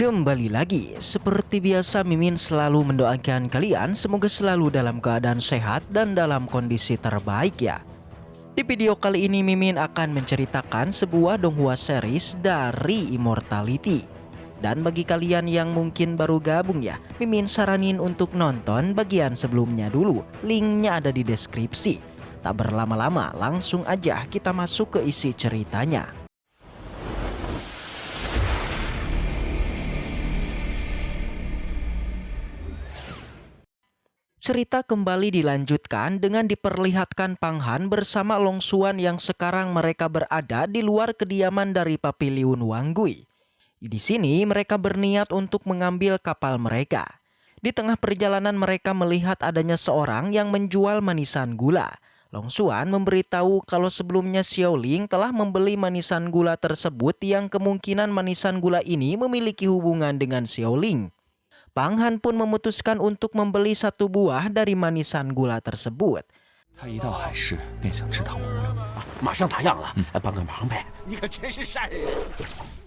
Kembali lagi, seperti biasa Mimin selalu mendoakan kalian semoga selalu dalam keadaan sehat dan dalam kondisi terbaik ya. Di video kali ini Mimin akan menceritakan sebuah donghua series dari Immortality. Dan bagi kalian yang mungkin baru gabung ya, Mimin saranin untuk nonton bagian sebelumnya dulu, linknya ada di deskripsi. Tak berlama-lama, langsung aja kita masuk ke isi ceritanya. Cerita kembali dilanjutkan dengan diperlihatkan Pang Han bersama Long Xuan yang sekarang mereka berada di luar kediaman dari Papiliun Wang Gui. Di sini mereka berniat untuk mengambil kapal mereka. Di tengah perjalanan mereka melihat adanya seorang yang menjual manisan gula. Long Xuan memberitahu kalau sebelumnya Xiao Ling telah membeli manisan gula tersebut yang kemungkinan manisan gula ini memiliki hubungan dengan Xiao Ling. Pang Han pun memutuskan untuk membeli satu buah dari manisan gula tersebut.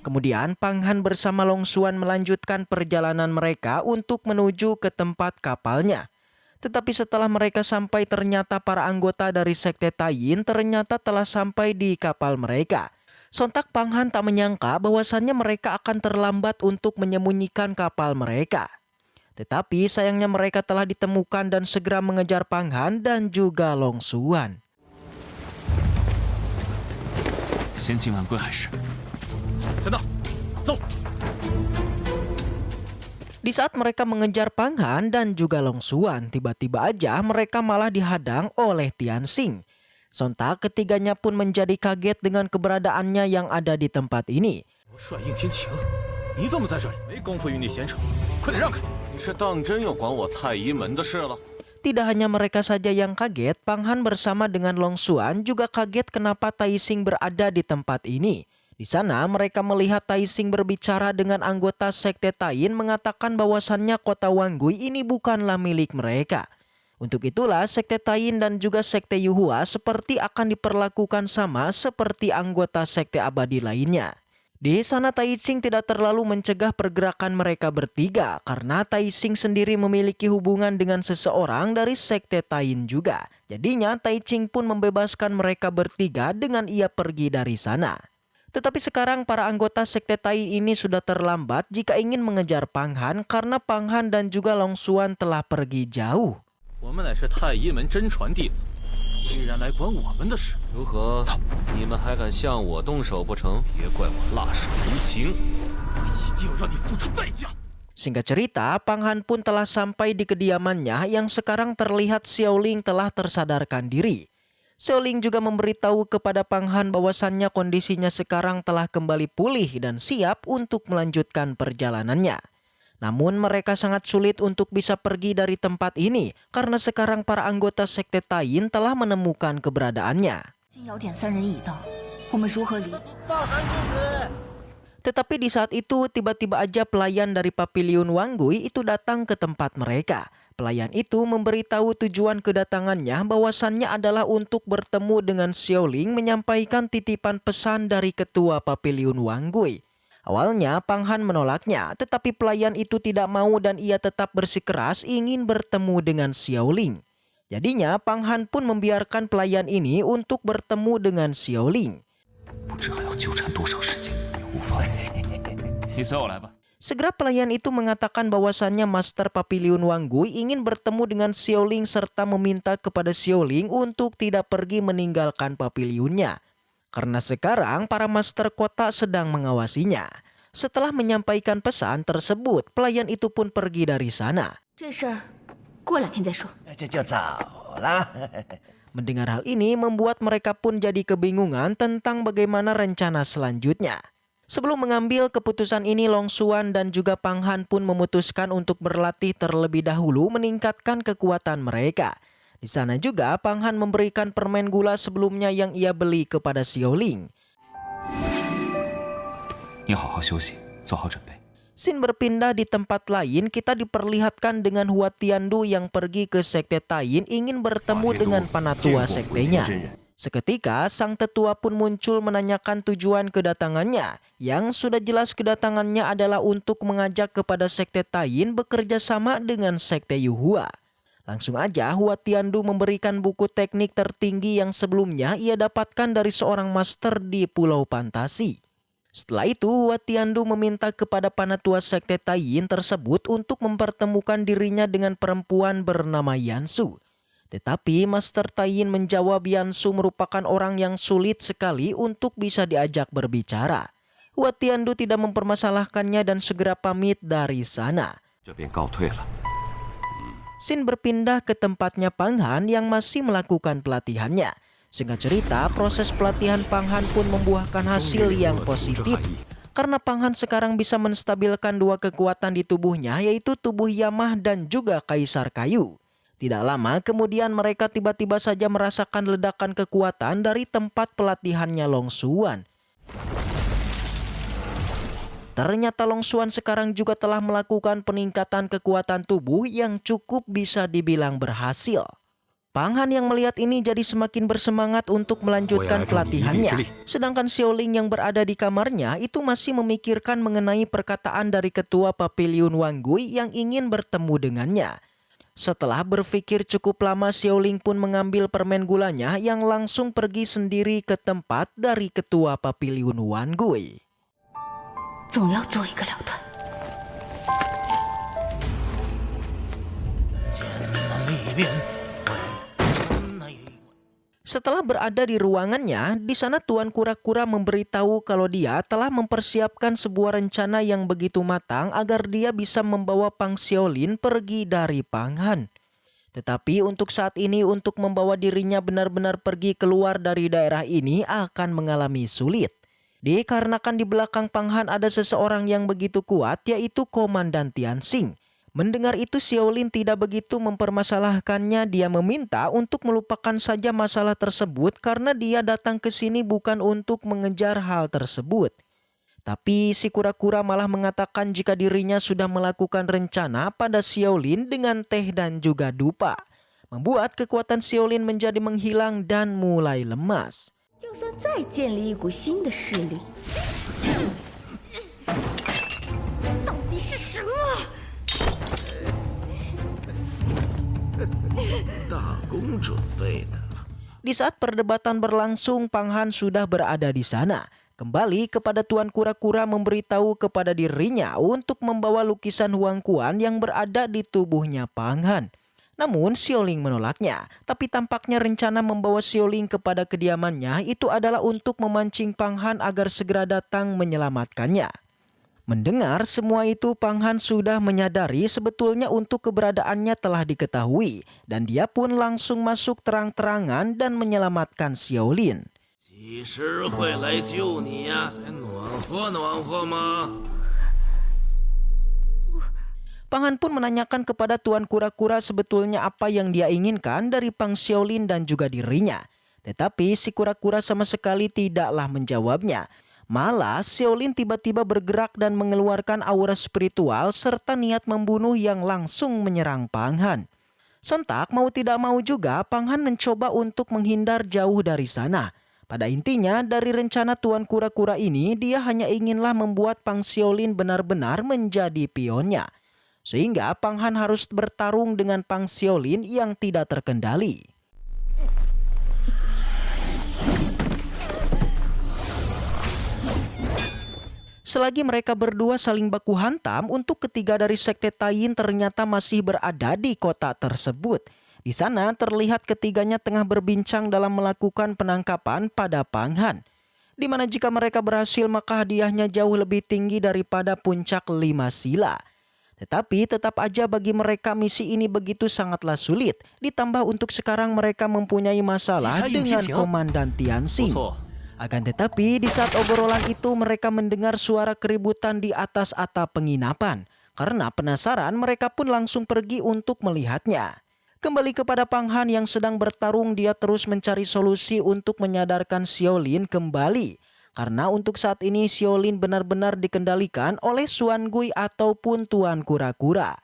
Kemudian Pang Han bersama Long Xuan melanjutkan perjalanan mereka untuk menuju ke tempat kapalnya. Tetapi setelah mereka sampai ternyata para anggota dari Sekte Taiyin ternyata telah sampai di kapal mereka. Sontak Pang Han tak menyangka bahwasannya mereka akan terlambat untuk menyembunyikan kapal mereka. Tetapi sayangnya mereka telah ditemukan dan segera mengejar Pang Han dan juga Long Xuan. Di saat mereka mengejar Pang Han dan juga Long Xuan, tiba-tiba aja mereka malah dihadang oleh Tian Xing. Sontak ketiganya pun menjadi kaget dengan keberadaannya yang ada di tempat ini. Tidak hanya mereka saja yang kaget, Pang Han bersama dengan Long Xuan juga kaget kenapa Tai Xing berada di tempat ini. Di sana mereka melihat Tai Xing berbicara dengan anggota Sekte Taiyin mengatakan bahwasannya kota Wang Gui ini bukanlah milik mereka. Untuk itulah Sekte Taiyin dan juga Sekte Yuhua seperti akan diperlakukan sama seperti anggota Sekte Abadi lainnya. Di sana Tai Xing tidak terlalu mencegah pergerakan mereka bertiga karena Tai Xing sendiri memiliki hubungan dengan seseorang dari Sekte Taiyin juga. Jadinya Tai Xing pun membebaskan mereka bertiga dengan ia pergi dari sana. Tetapi sekarang para anggota Sekte Taiyin ini sudah terlambat jika ingin mengejar Pang Han karena Pang Han dan juga Long Xuan telah pergi jauh. Singkat cerita, Pang Han pun telah sampai di kediamannya yang sekarang terlihat Xiao Ling telah tersadarkan diri. Xiao Ling juga memberitahu kepada Pang Han bahwasannya kondisinya sekarang telah kembali pulih dan siap untuk melanjutkan perjalanannya. Namun mereka sangat sulit untuk bisa pergi dari tempat ini karena sekarang para anggota Sekte Taiyin telah menemukan keberadaannya. Tetapi di saat itu tiba-tiba aja pelayan dari Papiliun Wang Gui itu datang ke tempat mereka. Pelayan itu memberitahu tujuan kedatangannya bahwasannya adalah untuk bertemu dengan Xiao Ling menyampaikan titipan pesan dari ketua Papiliun Wang Gui. Awalnya Pang Han menolaknya, tetapi pelayan itu tidak mau dan ia tetap bersikeras ingin bertemu dengan Xiao Ling. Jadinya Pang Han pun membiarkan pelayan ini untuk bertemu dengan Xiao Ling. Segera pelayan itu mengatakan bahwasannya Master Papiliun Wang Gui ingin bertemu dengan Xiao Ling serta meminta kepada Xiao Ling untuk tidak pergi meninggalkan papiliunnya. Karena sekarang para master kota sedang mengawasinya. Setelah menyampaikan pesan tersebut, pelayan itu pun pergi dari sana. Mendengar hal ini membuat mereka pun jadi kebingungan tentang bagaimana rencana selanjutnya. Sebelum mengambil keputusan ini, Long Xuan dan juga Pang Han pun memutuskan untuk berlatih terlebih dahulu meningkatkan kekuatan mereka. Di sana juga Pang Han memberikan permen gula sebelumnya yang ia beli kepada Xiao Ling. Scene berpindah di tempat lain, kita diperlihatkan dengan Hua Tiandu yang pergi ke Sekte Taiyin ingin bertemu dengan panatua sektenya. Seketika sang tetua pun muncul menanyakan tujuan kedatangannya, yang sudah jelas kedatangannya adalah untuk mengajak kepada sekte Taiyin bekerja sama dengan sekte Yuhua. Langsung aja Hua Tiandu memberikan buku teknik tertinggi yang sebelumnya ia dapatkan dari seorang master di Pulau Fantasi. Setelah itu Hua Tiandu meminta kepada panatua sekte Taiyin tersebut untuk mempertemukan dirinya dengan perempuan bernama Yansu. Tetapi Master Taiyin menjawab Yansu merupakan orang yang sulit sekali untuk bisa diajak berbicara. Hua Tiandu tidak mempermasalahkannya dan segera pamit dari sana. Sin berpindah ke tempatnya Pang Han yang masih melakukan pelatihannya. Singkat cerita, proses pelatihan Pang Han pun membuahkan hasil yang positif. Karena Pang Han sekarang bisa menstabilkan dua kekuatan di tubuhnya, yaitu tubuh Yamah dan juga Kaisar Kayu. Tidak lama kemudian mereka tiba-tiba saja merasakan ledakan kekuatan dari tempat pelatihannya Long Xuan. Ternyata Long Xuan sekarang juga telah melakukan peningkatan kekuatan tubuh yang cukup bisa dibilang berhasil. Pang Han yang melihat ini jadi semakin bersemangat untuk melanjutkan pelatihannya. Sedangkan Xiaoling yang berada di kamarnya itu masih memikirkan mengenai perkataan dari ketua Pavilion Wang Gui yang ingin bertemu dengannya. Setelah berpikir cukup lama, Xiaoling pun mengambil permen gulanya yang langsung pergi sendiri ke tempat dari ketua Pavilion Wang Gui. Setelah berada di ruangannya, di sana Tuan Kura-Kura memberitahu kalau dia telah mempersiapkan sebuah rencana yang begitu matang agar dia bisa membawa Pang Xiaolin pergi dari Pang Han. Tetapi untuk saat ini untuk membawa dirinya benar-benar pergi keluar dari daerah ini akan mengalami sulit. Dikarenakan di belakang Pang Han ada seseorang yang begitu kuat, yaitu Komandan Tianxing. Mendengar itu Xiaolin tidak begitu mempermasalahkannya. Dia meminta untuk melupakan saja masalah tersebut karena dia datang ke sini bukan untuk mengejar hal tersebut. Tapi si kura-kura malah mengatakan jika dirinya sudah melakukan rencana pada Xiaolin dengan teh dan juga dupa, membuat kekuatan Xiaolin menjadi menghilang dan mulai lemas. Di saat perdebatan berlangsung, Pang Han sudah berada di sana. Kembali kepada Tuan Kura-Kura memberitahu kepada dirinya untuk membawa lukisan Huang Quan yang berada di tubuhnya Pang Han. Namun Xiaoling menolaknya, tapi tampaknya rencana membawa Xiaoling kepada kediamannya itu adalah untuk memancing Pang Han agar segera datang menyelamatkannya. Mendengar semua itu, Pang Han sudah menyadari sebetulnya untuk keberadaannya telah diketahui dan dia pun langsung masuk terang-terangan dan menyelamatkan Xiaolin. Pang Han pun menanyakan kepada Tuan Kura-Kura sebetulnya apa yang dia inginkan dari Pang Xiaolin dan juga dirinya. Tetapi si kura-kura sama sekali tidaklah menjawabnya. Malah Xiaolin tiba-tiba bergerak dan mengeluarkan aura spiritual serta niat membunuh yang langsung menyerang Pang Han. Sontak mau tidak mau juga Pang Han mencoba untuk menghindar jauh dari sana. Pada intinya dari rencana Tuan Kura-Kura ini dia hanya inginlah membuat Pang Xiaolin benar-benar menjadi pionnya. Sehingga Pang Han harus bertarung dengan Pang Xiaolin yang tidak terkendali. Selagi mereka berdua saling baku hantam, untuk ketiga dari sekte Taiyin ternyata masih berada di kota tersebut. Di sana terlihat ketiganya tengah berbincang dalam melakukan penangkapan pada Pang Han. Di mana jika mereka berhasil maka hadiahnya jauh lebih tinggi daripada puncak 5 sila. Tetapi tetap aja bagi mereka misi ini begitu sangatlah sulit. Ditambah untuk sekarang mereka mempunyai masalah dengan Komandan Tianxing. Akan tetapi di saat obrolan itu mereka mendengar suara keributan di atas atap penginapan. Karena penasaran mereka pun langsung pergi untuk melihatnya. Kembali kepada Pang Han yang sedang bertarung, dia terus mencari solusi untuk menyadarkan Xiaolin kembali. Karena untuk saat ini Xiaolin benar-benar dikendalikan oleh Xuan Gui ataupun Tuan Kura-Kura.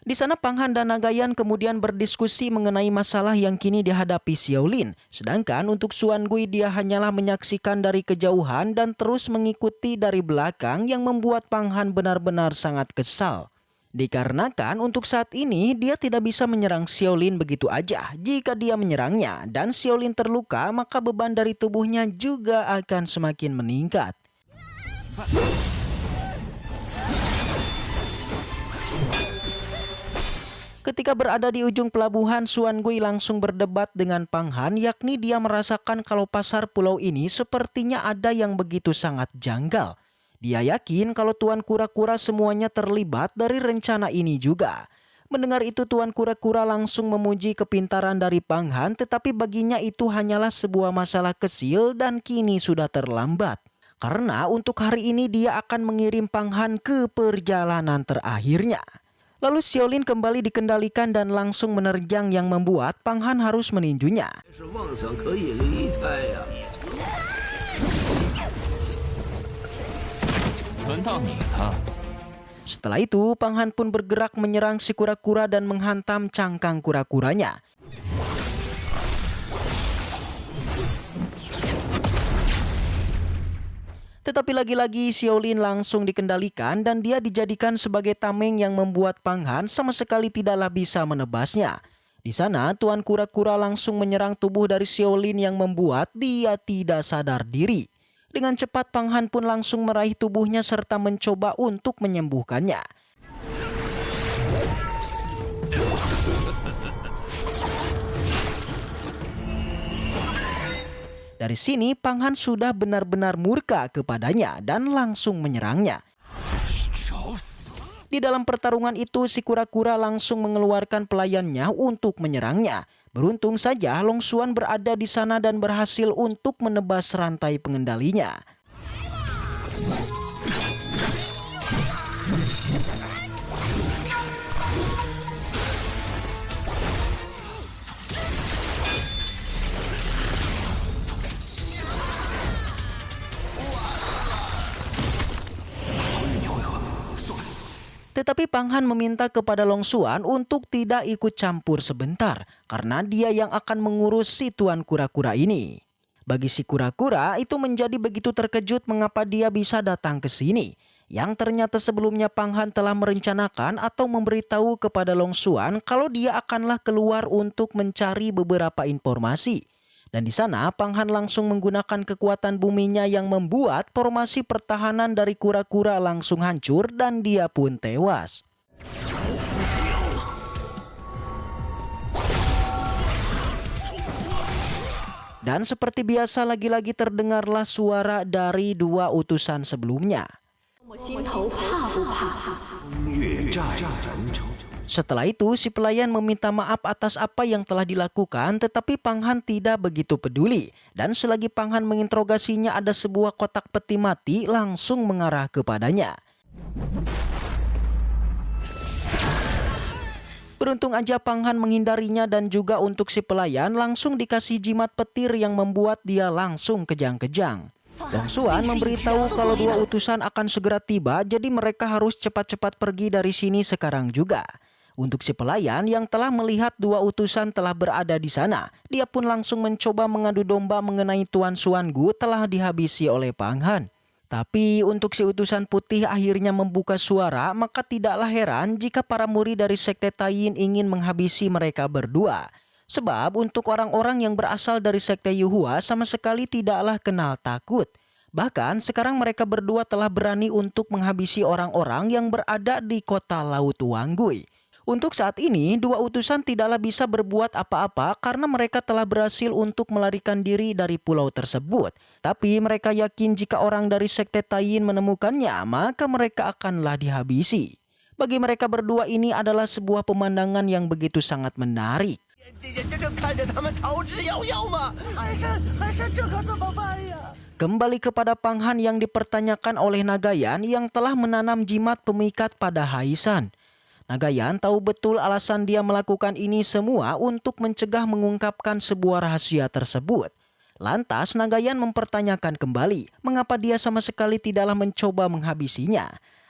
Di sana Pang Han dan Nagayan kemudian berdiskusi mengenai masalah yang kini dihadapi Xiaolin. Sedangkan untuk Xuan Gui dia hanyalah menyaksikan dari kejauhan dan terus mengikuti dari belakang yang membuat Pang Han benar-benar sangat kesal. Dikarenakan untuk saat ini dia tidak bisa menyerang Xiaolin begitu aja. Jika dia menyerangnya dan Xiaolin terluka, maka beban dari tubuhnya juga akan semakin meningkat. Ketika berada di ujung pelabuhan, Xuan Gui langsung berdebat dengan Pang Han, yakni dia merasakan kalau pasar pulau ini sepertinya ada yang begitu sangat janggal. Dia yakin kalau Tuan Kura-Kura semuanya terlibat dari rencana ini juga. Mendengar itu Tuan Kura-Kura langsung memuji kepintaran dari Pang Han, tetapi baginya itu hanyalah sebuah masalah kecil dan kini sudah terlambat. Karena untuk hari ini dia akan mengirim Pang Han ke perjalanan terakhirnya. Lalu Xiaolin kembali dikendalikan dan langsung menerjang yang membuat Pang Han harus meninjunya. Setelah itu Pang Han pun bergerak menyerang si kura-kura dan menghantam cangkang kura-kuranya. Tetapi lagi-lagi Xiaolin langsung dikendalikan dan dia dijadikan sebagai tameng yang membuat Pang Han sama sekali tidaklah bisa menebasnya. Di sana Tuan Kura-Kura langsung menyerang tubuh dari Xiaolin yang membuat dia tidak sadar diri. Dengan cepat Pang Han pun langsung meraih tubuhnya serta mencoba untuk menyembuhkannya. Dari sini Pang Han sudah benar-benar murka kepadanya dan langsung menyerangnya. Di dalam pertarungan itu si kura-kura langsung mengeluarkan pelayannya untuk menyerangnya. Beruntung saja Long Xuan berada di sana dan berhasil untuk menebas rantai pengendalinya. Tetapi Pang Han meminta kepada Long Xuan untuk tidak ikut campur sebentar, karena dia yang akan mengurus si Tuan Kura-Kura ini. Bagi si kura-kura itu menjadi begitu terkejut mengapa dia bisa datang ke sini, yang ternyata sebelumnya Pang Han telah merencanakan atau memberitahu kepada Long Xuan kalau dia akanlah keluar untuk mencari beberapa informasi. Dan di sana Pang Han langsung menggunakan kekuatan buminya yang membuat formasi pertahanan dari kura-kura langsung hancur dan dia pun tewas. Dan seperti biasa lagi-lagi terdengarlah suara dari dua utusan sebelumnya. Setelah itu si pelayan meminta maaf atas apa yang telah dilakukan, tetapi Pang Han tidak begitu peduli. Dan selagi Pang Han menginterogasinya ada sebuah kotak peti mati langsung mengarah kepadanya. Beruntung aja Pang Han menghindarinya dan juga untuk si pelayan langsung dikasih jimat petir yang membuat dia langsung kejang-kejang. Long Xuan memberitahu kalau dua utusan akan segera tiba, jadi mereka harus cepat-cepat pergi dari sini sekarang juga. Untuk si pelayan yang telah melihat dua utusan telah berada di sana, dia pun langsung mencoba mengadu domba mengenai Tuan Xuan Gu telah dihabisi oleh Pang Han. Tapi untuk si utusan putih akhirnya membuka suara, maka tidaklah heran jika para murid dari Sekte Taiyin ingin menghabisi mereka berdua. Sebab untuk orang-orang yang berasal dari Sekte Yuhua sama sekali tidaklah kenal takut. Bahkan sekarang mereka berdua telah berani untuk menghabisi orang-orang yang berada di kota Laut Wanggui. Untuk saat ini, dua utusan tidaklah bisa berbuat apa-apa karena mereka telah berhasil untuk melarikan diri dari pulau tersebut. Tapi mereka yakin jika orang dari Sekte Taiyin menemukannya, maka mereka akanlah dihabisi. Bagi mereka berdua ini adalah sebuah pemandangan yang begitu sangat menarik. Kembali kepada Pang Han yang dipertanyakan oleh Nagayan yang telah menanam jimat pemikat pada Haisan. Nagayan tahu betul alasan dia melakukan ini semua untuk mencegah mengungkapkan sebuah rahasia tersebut. Lantas Nagayan mempertanyakan kembali mengapa dia sama sekali tidaklah mencoba menghabisinya.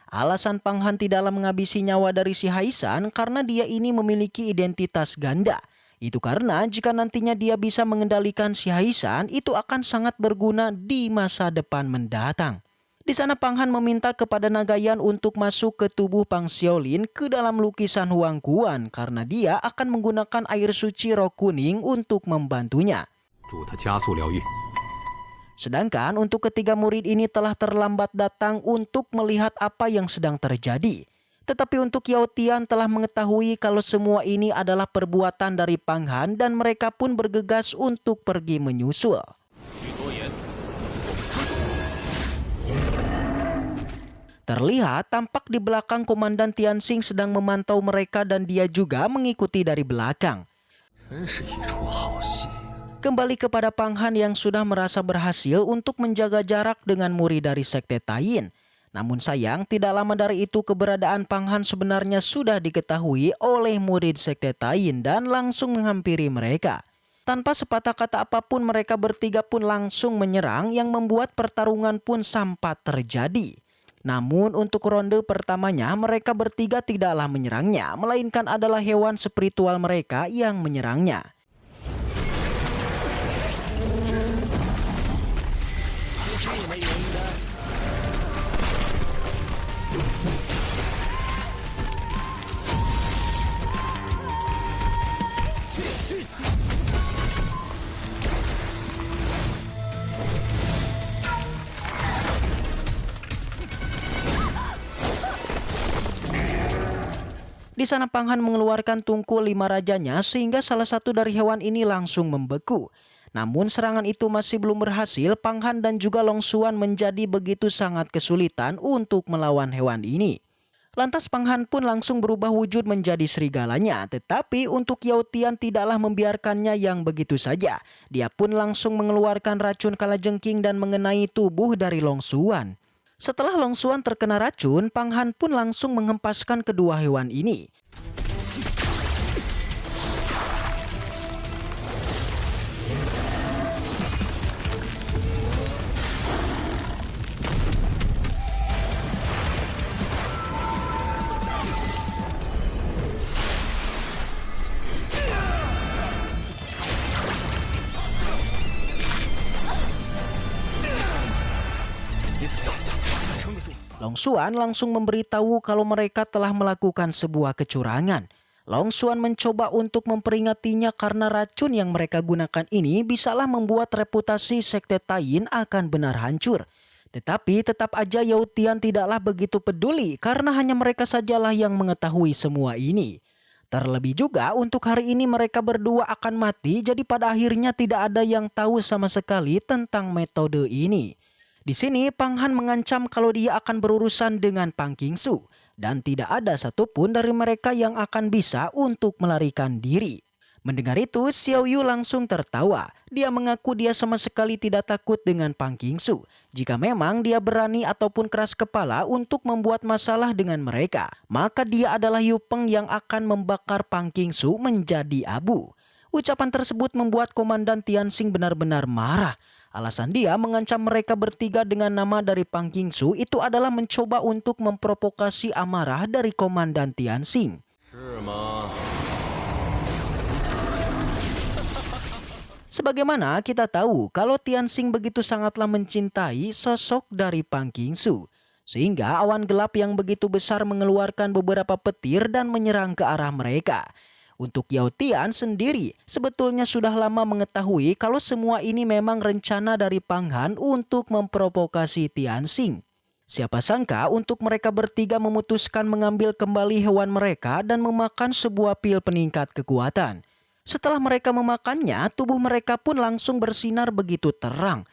Alasan Pang Han tidaklah menghabisi nyawa dari si Haisan karena dia ini memiliki identitas ganda. Itu karena jika nantinya dia bisa mengendalikan si Haisan, itu akan sangat berguna di masa depan mendatang. Di sana Pang Han meminta kepada Nagayan untuk masuk ke tubuh Pang Xiaolin ke dalam lukisan Huang Kuan karena dia akan menggunakan air suci roh kuning untuk membantunya. Sedangkan untuk ketiga murid ini telah terlambat datang untuk melihat apa yang sedang terjadi. Tetapi untuk Yao Tian telah mengetahui kalau semua ini adalah perbuatan dari Pang Han dan mereka pun bergegas untuk pergi menyusul. Terlihat tampak di belakang Komandan Tianxing sedang memantau mereka dan dia juga mengikuti dari belakang. Kembali kepada Pang Han yang sudah merasa berhasil untuk menjaga jarak dengan murid dari Sekte Tain. Namun sayang, tidak lama dari itu keberadaan Pang Han sebenarnya sudah diketahui oleh murid Sekte Tain dan langsung menghampiri mereka. Tanpa sepatah kata apapun mereka bertiga pun langsung menyerang yang membuat pertarungan pun sempat terjadi. Namun untuk ronde pertamanya mereka bertiga tidaklah menyerangnya, melainkan adalah hewan spiritual mereka yang menyerangnya. Di sana Pang Han mengeluarkan tungku 5 rajanya sehingga salah satu dari hewan ini langsung membeku. Namun serangan itu masih belum berhasil, Pang Han dan juga Long Xuan menjadi begitu sangat kesulitan untuk melawan hewan ini. Lantas Pang Han pun langsung berubah wujud menjadi serigalanya, tetapi untuk Yao Tian tidaklah membiarkannya yang begitu saja. Dia pun langsung mengeluarkan racun kalajengking dan mengenai tubuh dari Long Xuan. Setelah Long Xuan terkena racun, Pang Han pun langsung menghempaskan kedua hewan ini. Long Xuan langsung memberitahu kalau mereka telah melakukan sebuah kecurangan. Long Xuan mencoba untuk memperingatinya karena racun yang mereka gunakan ini bisalah membuat reputasi Sekte Tain akan benar hancur. Tetapi tetap aja Yao Tian tidaklah begitu peduli karena hanya mereka sajalah yang mengetahui semua ini. Terlebih juga untuk hari ini mereka berdua akan mati, jadi pada akhirnya tidak ada yang tahu sama sekali tentang metode ini. Di sini Pang Han mengancam kalau dia akan berurusan dengan Pang Qingsu dan tidak ada satupun dari mereka yang akan bisa untuk melarikan diri. Mendengar itu, Xiao Yu langsung tertawa. Dia mengaku dia sama sekali tidak takut dengan Pang Qingsu. Jika memang dia berani ataupun keras kepala untuk membuat masalah dengan mereka, maka dia adalah Yu Peng yang akan membakar Pang Qingsu menjadi abu. Ucapan tersebut membuat Komandan Tianxing benar-benar marah. Alasan dia mengancam mereka bertiga dengan nama dari Pang Qingsu itu adalah mencoba untuk memprovokasi amarah dari Komandan Tianxing. Sebagaimana kita tahu kalau Tianxing begitu sangatlah mencintai sosok dari Pang Qingsu, sehingga awan gelap yang begitu besar mengeluarkan beberapa petir dan menyerang ke arah mereka. Untuk Yao Tian sendiri sebetulnya sudah lama mengetahui kalau semua ini memang rencana dari Pang Han untuk memprovokasi Tianxing. Siapa sangka untuk mereka bertiga memutuskan mengambil kembali hewan mereka dan memakan sebuah pil peningkat kekuatan. Setelah mereka memakannya, tubuh mereka pun langsung bersinar begitu terang.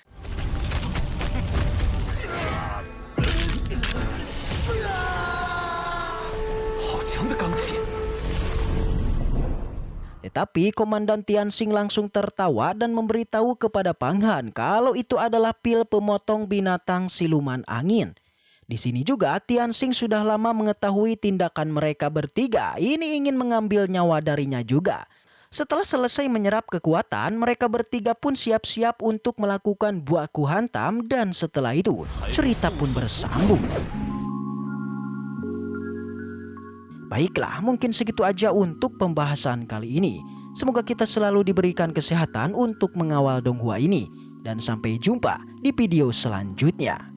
Tetapi Komandan Tianxing langsung tertawa dan memberitahu kepada Pang Han kalau itu adalah pil pemotong binatang siluman angin. Di sini juga Tianxing sudah lama mengetahui tindakan mereka bertiga ini ingin mengambil nyawa darinya juga. Setelah selesai menyerap kekuatan, mereka bertiga pun siap-siap untuk melakukan baku hantam dan setelah itu cerita pun bersambung. Baiklah, mungkin segitu aja untuk pembahasan kali ini. Semoga kita selalu diberikan kesehatan untuk mengawal Donghua ini. Dan sampai jumpa di video selanjutnya.